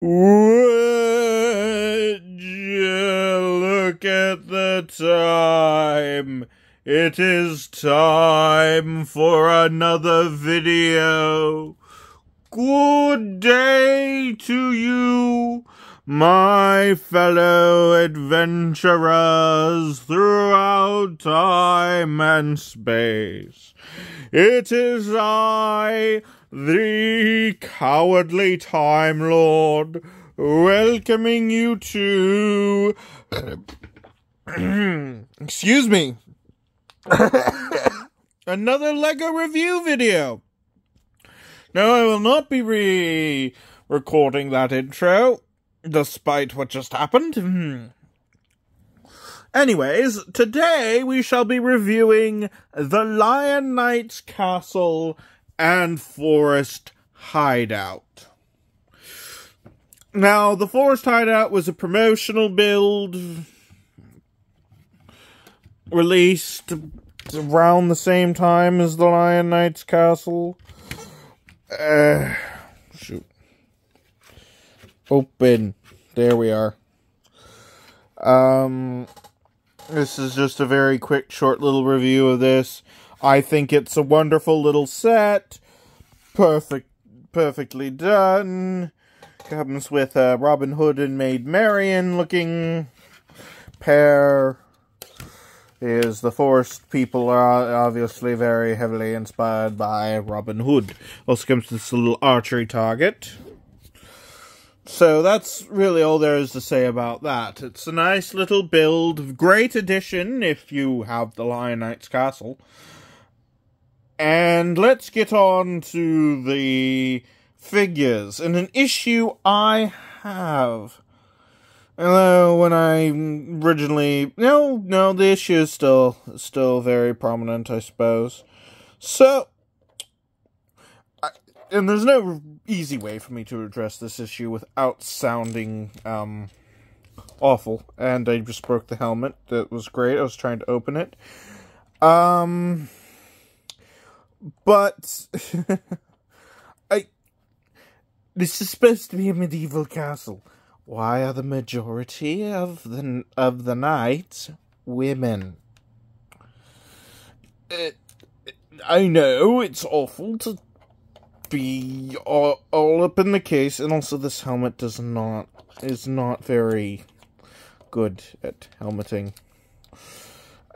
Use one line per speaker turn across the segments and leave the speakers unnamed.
Would you look at the time? It is time for another video. Good day to you, my fellow adventurers throughout time and space. It is I, the Cowardly Time Lord, welcoming you to... excuse me. Another LEGO review video. No, I will not be re-recording that intro, despite what just happened. Anyways, today we shall be reviewing the Lion Knight's Castle and Forest Hideout. Now, the Forest Hideout was a promotional build released around the same time as the Lion Knight's Castle. Shoot. Open. There we are. This is just a very quick, short little review of this. I think it's a wonderful little set. Perfectly done. Comes with a Robin Hood and Maid Marian looking pair. The forest people are obviously very heavily inspired by Robin Hood. Also comes with this little archery target. So that's really all there is to say about that. It's a nice little build, great addition if you have the Lion Knight's Castle. And let's get on to the figures. And an issue I have. Although when I originally... No, the issue is still very prominent, I suppose. So... And there's no easy way for me to address this issue without sounding awful. And I just broke the helmet. That was great. I was trying to open it. But this is supposed to be a medieval castle. Why are the majority of the knights women? I know it's awful to be all up in the case, and also this helmet is not very good at helmeting.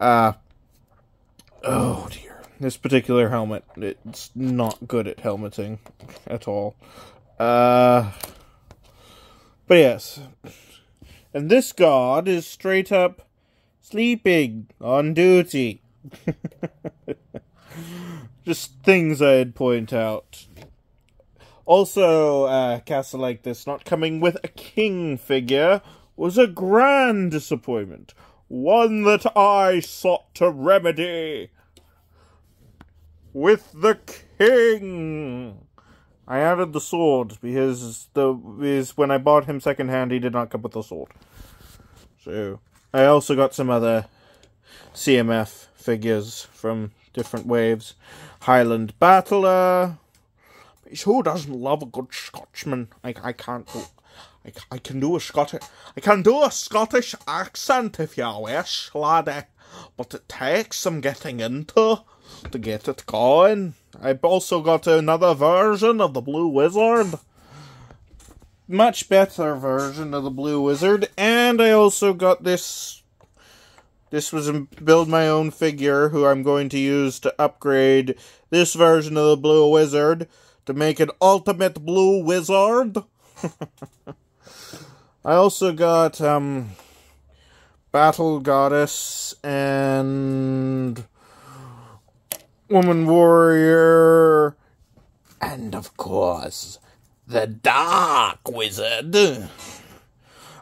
Oh dear, this particular helmet, it's not good at helmeting at all. But yes, and this god is straight up sleeping on duty. Just things I'd point out. Also, a castle like this not coming with a king figure was a grand disappointment. One that I sought to remedy with the king. I added the sword because when I bought him secondhand, he did not come with a sword. So I also got some other CMF figures from different waves. Highland Battler. Who doesn't love a good Scotsman? I can do a Scottish accent if you wish, laddie, but it takes some getting into to get it going. I've also got another version of the Blue Wizard. Much better version of the Blue Wizard. And I also got this. This was a build my own figure who I'm going to use to upgrade this version of the Blue Wizard to make an ultimate Blue Wizard. I also got Battle Goddess and Woman Warrior, and of course, the Dark Wizard.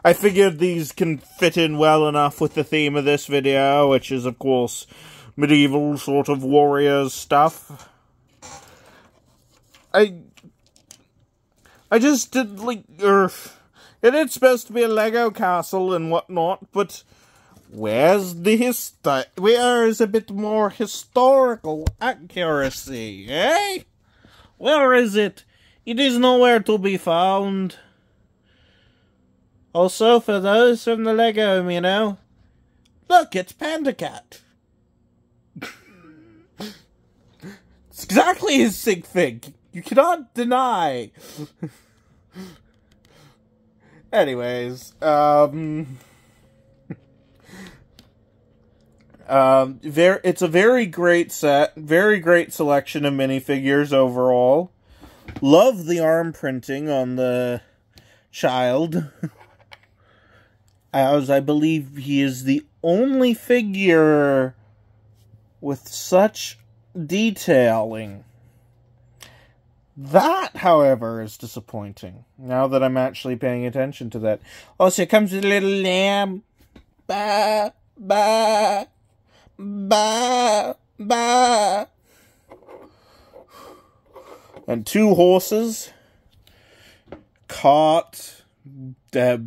I figured these can fit in well enough with the theme of this video, which is, of course, medieval sort of warriors stuff. I just did, like, it is supposed to be a Lego castle and whatnot, but where is a bit more historical accuracy, eh? Where is it? It is nowhere to be found. Also, for those from the Lego, you know, look, it's Panda Cat. It's exactly his sig fig. You cannot deny. Anyways, it's a very great set, very great selection of minifigures overall. Love the arm printing on the child, as I believe he is the only figure with such detailing. That, however, is disappointing, now that I'm actually paying attention to that. Also, it comes with a little lamb. Ba, ba, ba, ba. And 2 horses. Cart. A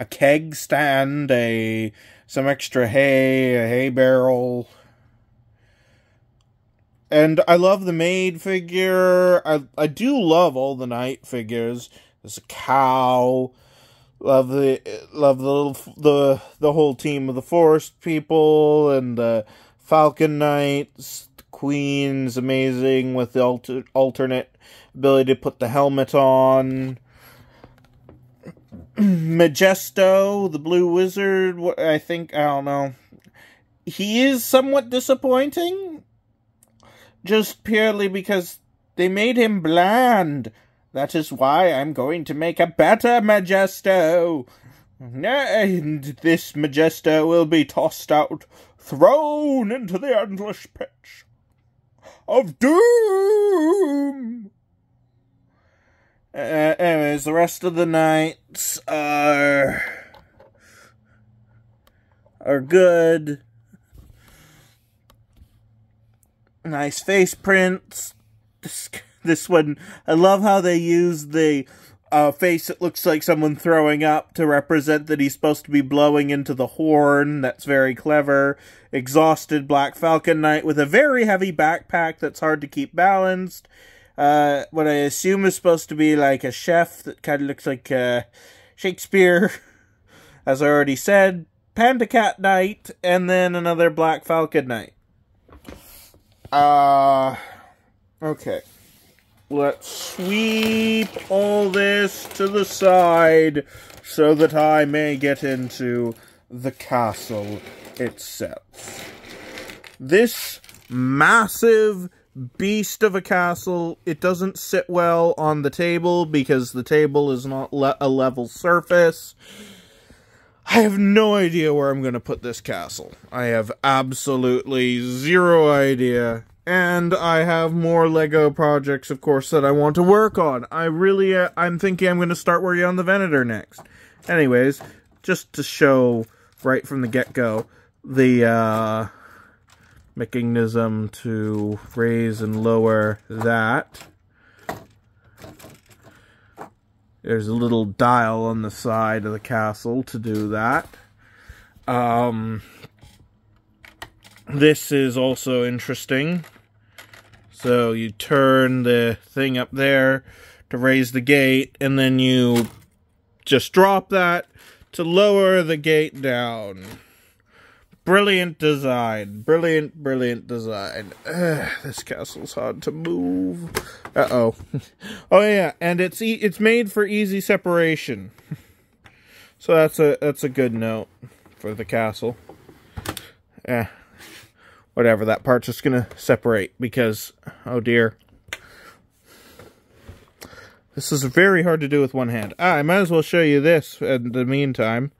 keg stand. Some extra hay. A hay barrel. And I love the maid figure. I do love all the knight figures. There's a cow. Love the whole team of the forest people and the falcon knights. The queen's amazing with the alternate ability to put the helmet on. Majesto, the blue wizard. I don't know. He is somewhat disappointing. Just purely because they made him bland. That is why I'm going to make a better Majesto. And this Majesto will be tossed out, thrown into the endless pit of doom. Anyways, the rest of the knights are good. Nice face prints. This one, I love how they use the face that looks like someone throwing up to represent that he's supposed to be blowing into the horn. That's very clever. Exhausted Black Falcon Knight with a very heavy backpack that's hard to keep balanced. What I assume is supposed to be like a chef that kind of looks like Shakespeare. As I already said, Panda Cat Knight, and then another Black Falcon Knight. Okay. Let's sweep all this to the side so that I may get into the castle itself. This massive beast of a castle, it doesn't sit well on the table because the table is not a level surface. I have no idea where I'm going to put this castle. I have absolutely zero idea. And I have more Lego projects, of course, that I want to work on. I'm thinking I'm going to start working on the Venator next. Anyways, just to show right from the get-go, the mechanism to raise and lower that. There's a little dial on the side of the castle to do that. This is also interesting. So you turn the thing up there to raise the gate, and then you just drop that to lower the gate down. Brilliant design. Brilliant, brilliant design. This castle's hard to move. Uh-oh. Oh yeah, and it's made for easy separation. So that's a good note for the castle. Whatever, that part's just gonna separate because, oh dear. This is very hard to do with one hand. I might as well show you this in the meantime.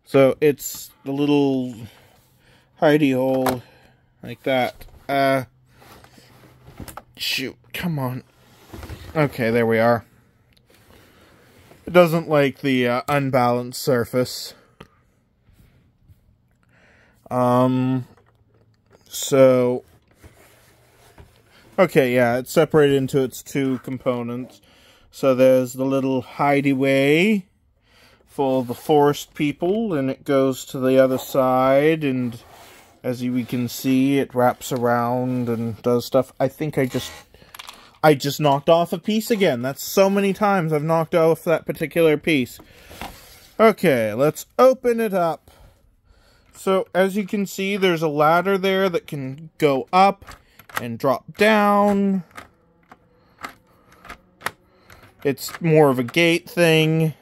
So, it's the little hidey hole, like that. Shoot, come on. Okay, there we are. It doesn't like the unbalanced surface. So, okay, yeah, it's separated into its 2 components. So there's the little hideaway for the forest people, and it goes to the other side, and as we can see, it wraps around and does stuff. I think I I just knocked off a piece again. That's so many times I've knocked off that particular piece. Okay, let's open it up. So, as you can see, there's a ladder there that can go up and drop down. It's more of a gate thing.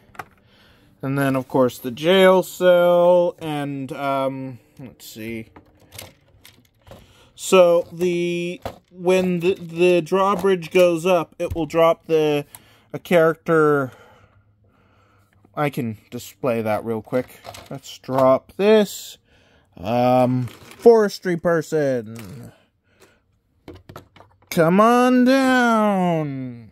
And then, of course, the jail cell, and, let's see. So, when the drawbridge goes up, it will drop a character. I can display that real quick. Let's drop this. Forestry person. Come on down.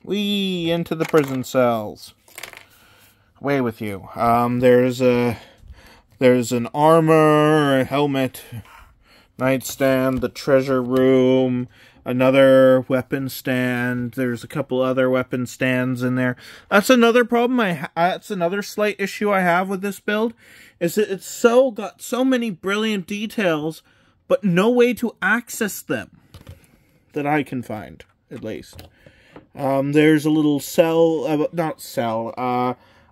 Wee, into the prison cells. Away with you. There's an armor, a helmet, nightstand, the treasure room, another weapon stand. There's a couple other weapon stands in there. That's another problem that's another slight issue I have with this build, is that it's got so many brilliant details, but no way to access them that I can find, at least. There's a little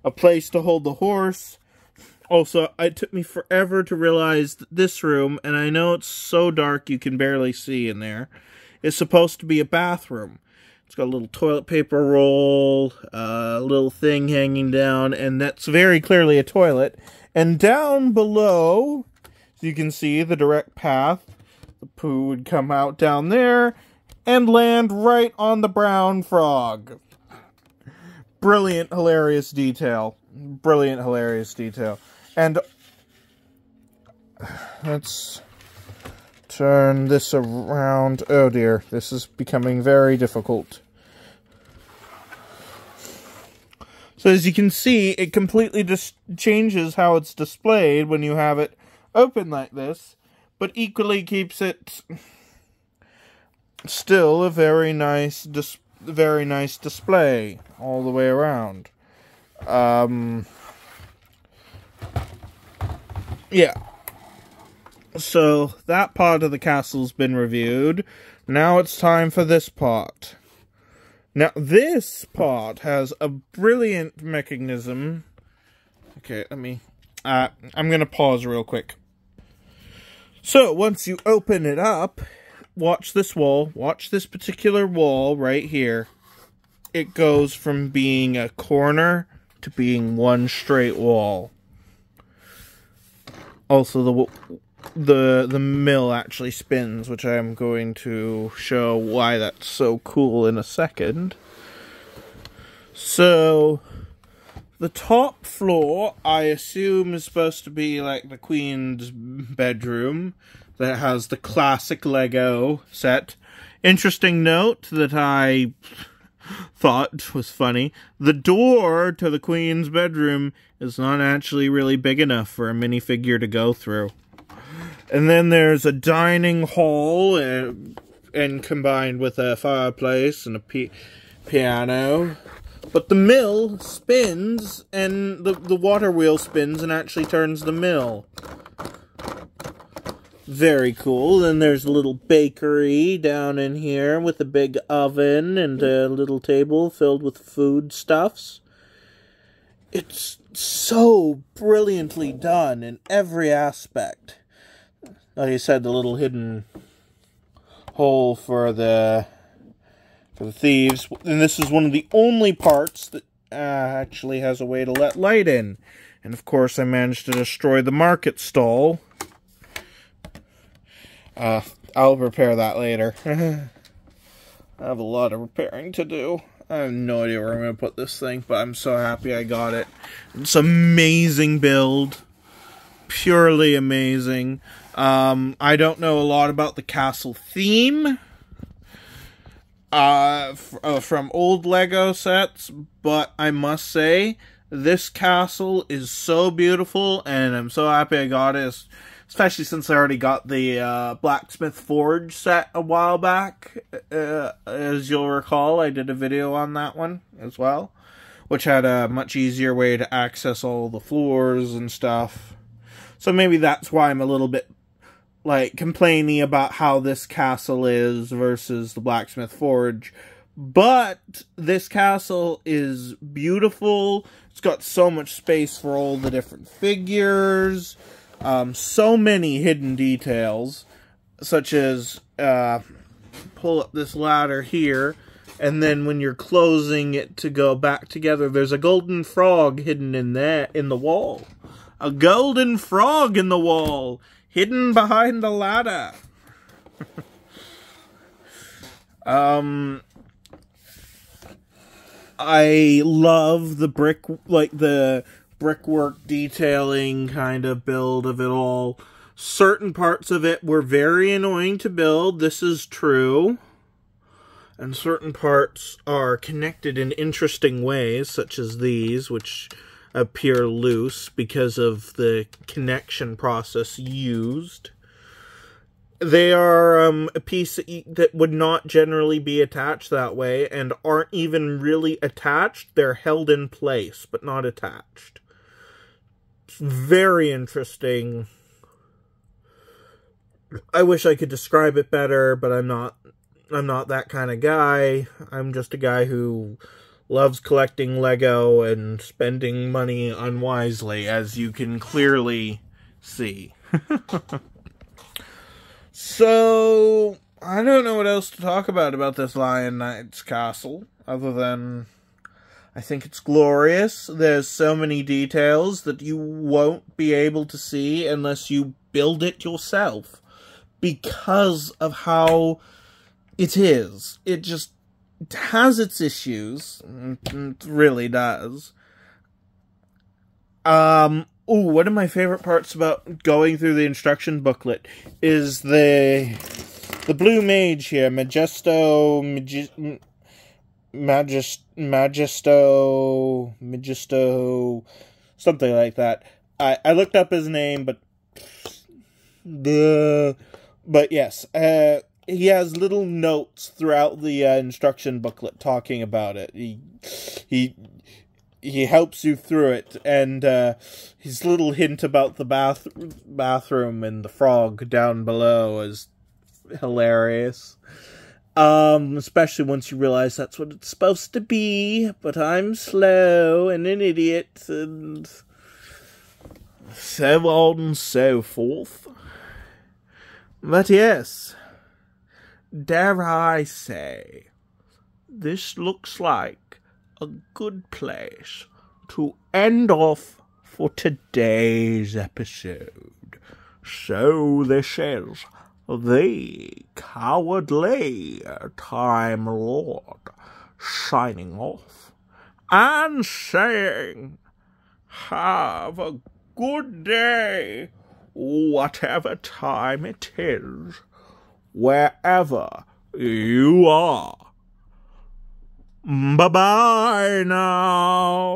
a place to hold the horse. Also, it took me forever to realize that this room, and I know it's so dark you can barely see in there, is supposed to be a bathroom. It's got a little toilet paper roll, a little thing hanging down, and that's very clearly a toilet. And down below, you can see the direct path. The poo would come out down there and land right on the brown frog. Brilliant, hilarious detail. Brilliant, hilarious detail. And let's turn this around. Oh dear, this is becoming very difficult. So as you can see, it completely just changes how it's displayed when you have it open like this, but equally keeps it still a very nice display all the way around. Yeah. So, that part of the castle's been reviewed. Now it's time for this part. Now, this part has a brilliant mechanism. Okay, I'm gonna pause real quick. So, once you open it up, watch this wall. Watch this particular wall right here. It goes from being a corner to being one straight wall. Also, the mill actually spins, which I'm going to show why that's so cool in a second. So, the top floor, I assume, is supposed to be like the Queen's bedroom that has the classic Lego set. Interesting note that I thought was funny. The door to the Queen's bedroom is not actually really big enough for a minifigure to go through. And then there's a dining hall, and combined with a fireplace and a piano. But the mill spins, and the water wheel spins and actually turns the mill. Very cool. Then there's a little bakery down in here with a big oven and a little table filled with foodstuffs. It's so brilliantly done in every aspect. Like I said, the little hidden hole for the thieves. And this is one of the only parts that actually has a way to let light in. And of course I managed to destroy the market stall. I'll repair that later. I have a lot of repairing to do. I have no idea where I'm going to put this thing, but I'm so happy I got it. It's an amazing build. Purely amazing. I don't know a lot about the castle theme from old Lego sets, but I must say, this castle is so beautiful, and I'm so happy I got it. Especially since I already got the Blacksmith Forge set a while back. As you'll recall, I did a video on that one as well, which had a much easier way to access all the floors and stuff. So maybe that's why I'm a little bit like, complaining about how this castle is versus the Blacksmith Forge. But this castle is beautiful. It's got so much space for all the different figures. So many hidden details, such as, pull up this ladder here, and then when you're closing it to go back together, there's a golden frog hidden in there, in the wall. A golden frog in the wall, hidden behind the ladder. I love the brickwork detailing kind of build of it all. Certain parts of it were very annoying to build, this is true. And certain parts are connected in interesting ways, such as these, which appear loose because of the connection process used. They are a piece that would not generally be attached that way, and aren't even really attached. They're held in place, but not attached. It's very interesting. I wish I could describe it better, but I'm not that kind of guy. I'm just a guy who loves collecting Lego and spending money unwisely, as you can clearly see. So, I don't know what else to talk about this Lion Knight's castle, other than I think it's glorious. There's so many details that you won't be able to see unless you build it yourself, because of how it is. It just has its issues. It really does. One of my favorite parts about going through the instruction booklet is the blue mage here, Magisto, something like that. I looked up his name, but yes, he has little notes throughout the instruction booklet talking about it. He helps you through it, and his little hint about the bathroom and the frog down below is hilarious. Especially once you realize that's what it's supposed to be, but I'm slow and an idiot, and so on and so forth. But yes, dare I say, this looks like a good place to end off for today's episode. So this is the Cowardly Time Lord signing off and saying, have a good day, whatever time it is, wherever you are. Bye-bye now.